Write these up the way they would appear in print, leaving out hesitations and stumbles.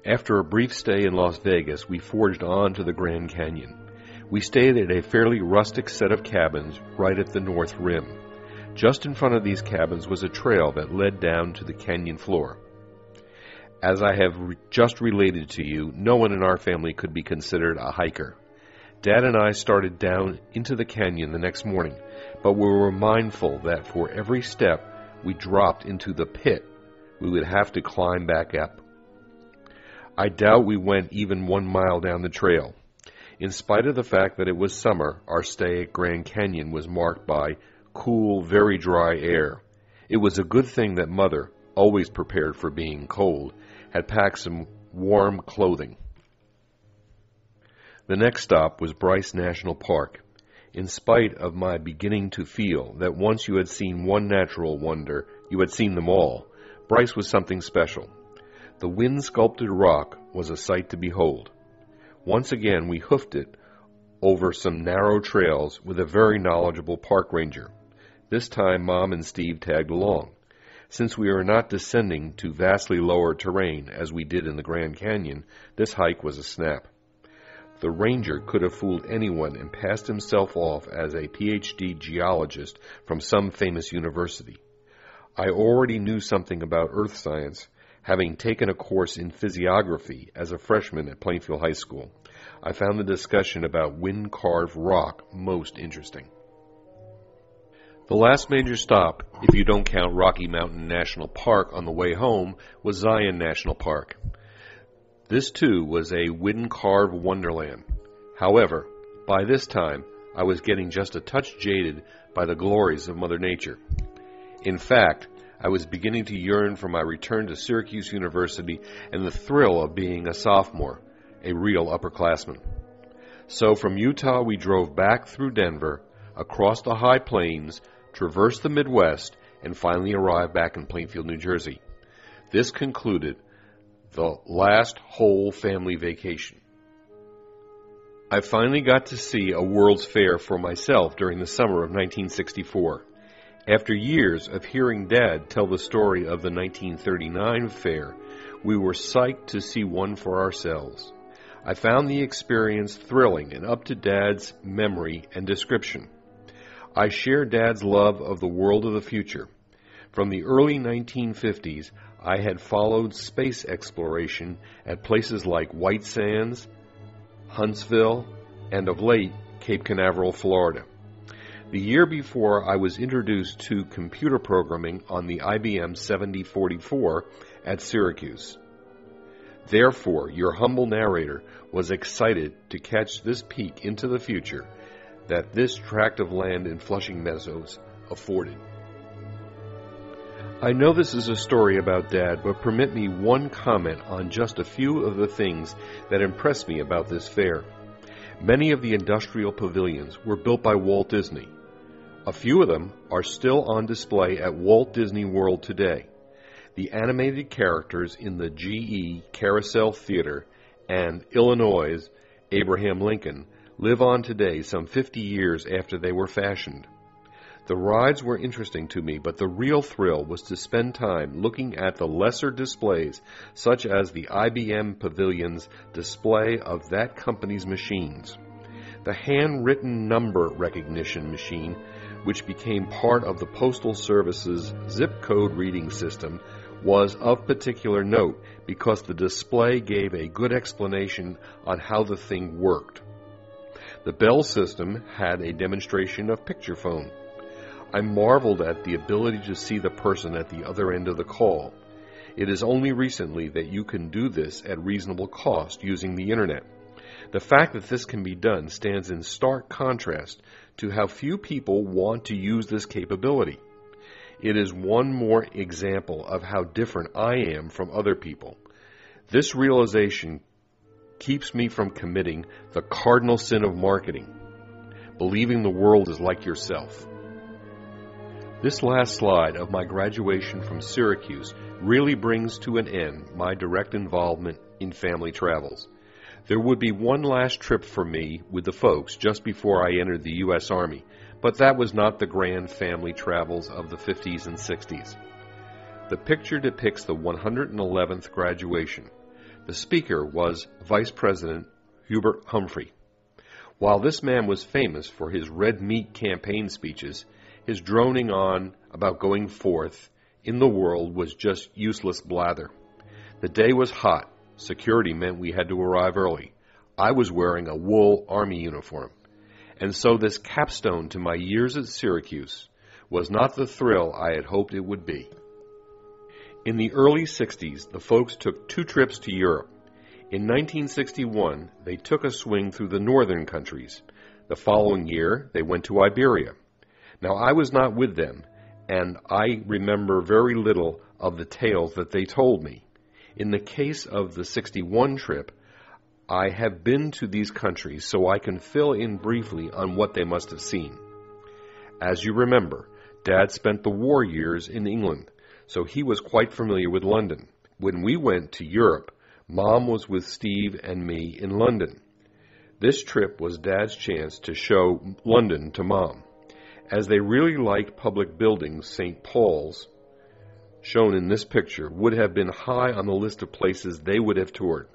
After a brief stay in Las Vegas, we forged on to the Grand Canyon. We stayed at a fairly rustic set of cabins right at the north rim. Just in front of these cabins was a trail that led down to the canyon floor. As I have just related to you, no one in our family could be considered a hiker. Dad and I started down into the canyon the next morning, but we were mindful that for every step we dropped into the pit, we would have to climb back up. I doubt we went even 1 mile down the trail. In spite of the fact that it was summer, our stay at Grand Canyon was marked by cool, very dry air. It was a good thing that Mother, always prepared for being cold, had packed some warm clothing. The next stop was Bryce National Park. In spite of my beginning to feel that once you had seen one natural wonder, you had seen them all, Bryce was something special. The wind-sculpted rock was a sight to behold. Once again, we hoofed it over some narrow trails with a very knowledgeable park ranger. This time, Mom and Steve tagged along. Since we were not descending to vastly lower terrain as we did in the Grand Canyon, this hike was a snap. The ranger could have fooled anyone and passed himself off as a Ph.D. geologist from some famous university. I already knew something about earth science, having taken a course in physiography as a freshman at Plainfield High School. I found the discussion about wind-carved rock most interesting. The last major stop, if you don't count Rocky Mountain National Park on the way home, was Zion National Park. This, too, was a wind-carved wonderland. However, by this time, I was getting just a touch jaded by the glories of Mother Nature. In fact, I was beginning to yearn for my return to Syracuse University and the thrill of being a sophomore, a real upperclassman. So from Utah, we drove back through Denver, across the high plains, traversed the Midwest, and finally arrived back in Plainfield, New Jersey. This concluded the last whole family vacation. I finally got to see a World's Fair for myself during the summer of 1964. After years of hearing Dad tell the story of the 1939 fair, we were psyched to see one for ourselves. I found the experience thrilling and up to Dad's memory and description. I share Dad's love of the world of the future. From the early 1950s, I had followed space exploration at places like White Sands, Huntsville, and of late, Cape Canaveral, Florida. The year before, I was introduced to computer programming on the IBM 7044 at Syracuse. Therefore, your humble narrator was excited to catch this peek into the future that this tract of land in Flushing Meadows afforded. I know this is a story about Dad, but permit me one comment on just a few of the things that impressed me about this fair. Many of the industrial pavilions were built by Walt Disney. A few of them are still on display at Walt Disney World today. The animated characters in the GE Carousel Theater and Illinois' Abraham Lincoln live on today some 50 years after they were fashioned. The rides were interesting to me, but the real thrill was to spend time looking at the lesser displays, such as the IBM Pavilion's display of that company's machines. The handwritten number recognition machine, which became part of the Postal Service's zip code reading system, was of particular note because the display gave a good explanation on how the thing worked. The Bell system had a demonstration of picture phone. I marveled at the ability to see the person at the other end of the call. It is only recently that you can do this at reasonable cost using the Internet. The fact that this can be done stands in stark contrast to how few people want to use this capability. It is one more example of how different I am from other people. This realization keeps me from committing the cardinal sin of marketing, believing the world is like yourself. This last slide of my graduation from Syracuse really brings to an end my direct involvement in family travels. There would be one last trip for me with the folks just before I entered the U.S. Army, but that was not the grand family travels of the 50s and 60s. The picture depicts the 111th graduation. The speaker was Vice President Hubert Humphrey. While this man was famous for his red meat campaign speeches, his droning on about going forth in the world was just useless blather. The day was hot. Security meant we had to arrive early. I was wearing a wool army uniform. And so this capstone to my years at Syracuse was not the thrill I had hoped it would be. In the early 60s, the folks took 2 trips to Europe. In 1961, they took a swing through the northern countries. The following year, they went to Iberia. Now, I was not with them, and I remember very little of the tales that they told me. In the case of the 61 trip, I have been to these countries, so I can fill in briefly on what they must have seen. As you remember, Dad spent the war years in England, so he was quite familiar with London. When we went to Europe, Mom was with Steve and me in London. This trip was Dad's chance to show London to Mom. As they really liked public buildings, St. Paul's, shown in this picture, would have been high on the list of places they would have toured.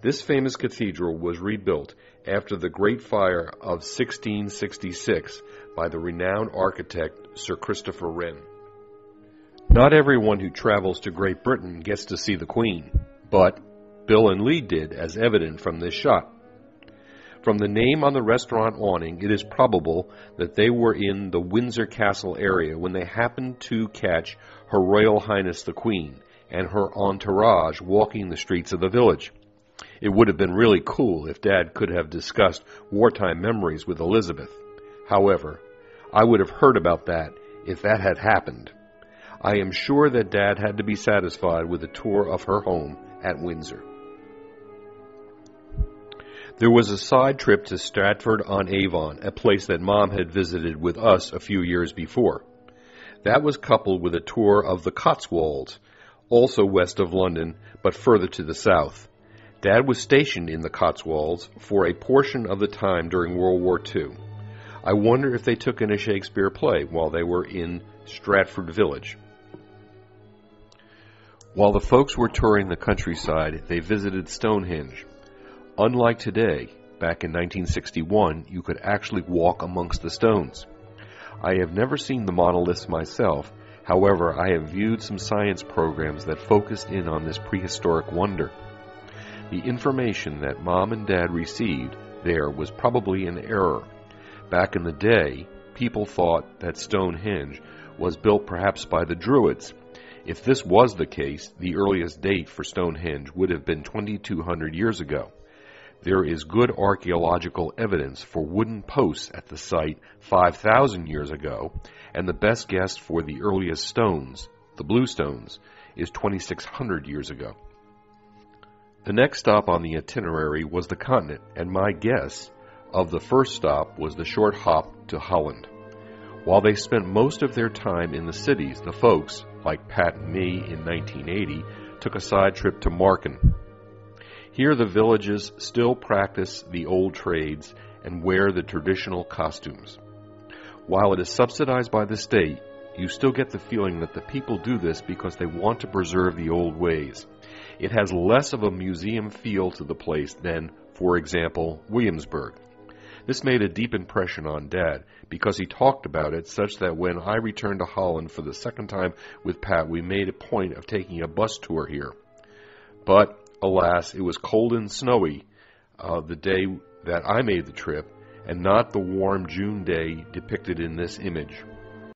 This famous cathedral was rebuilt after the Great Fire of 1666 by the renowned architect Sir Christopher Wren. Not everyone who travels to Great Britain gets to see the Queen, but Bill and Lee did, as evident from this shot. From the name on the restaurant awning, it is probable that they were in the Windsor Castle area when they happened to catch Her Royal Highness the Queen and her entourage walking the streets of the village. It would have been really cool if Dad could have discussed wartime memories with Elizabeth. However, I would have heard about that if that had happened. I am sure that Dad had to be satisfied with a tour of her home at Windsor. There was a side trip to Stratford-on-Avon, a place that Mom had visited with us a few years before. That was coupled with a tour of the Cotswolds, also west of London, but further to the south. Dad was stationed in the Cotswolds for a portion of the time during World War II. I wonder if they took in a Shakespeare play while they were in Stratford Village. While the folks were touring the countryside, they visited Stonehenge. Unlike today, back in 1961, you could actually walk amongst the stones. I have never seen the monoliths myself. However, I have viewed some science programs that focused in on this prehistoric wonder. The information that Mom and Dad received there was probably an error. Back in the day, people thought that Stonehenge was built perhaps by the Druids. If this was the case, the earliest date for Stonehenge would have been 2,200 years ago. There is good archaeological evidence for wooden posts at the site 5,000 years ago, and the best guess for the earliest stones, the blue stones, is 2,600 years ago. The next stop on the itinerary was the continent, and my guess of the first stop was the short hop to Holland. While they spent most of their time in the cities, the folks, like Pat and me in 1980, took a side trip to Marken. Here the villages still practice the old trades and wear the traditional costumes. While it is subsidized by the state, you still get the feeling that the people do this because they want to preserve the old ways. It has less of a museum feel to the place than, for example, Williamsburg. This made a deep impression on Dad because he talked about it such that when I returned to Holland for the second time with Pat, we made a point of taking a bus tour here. But alas, it was cold and snowy the day that I made the trip, and not the warm June day depicted in this image.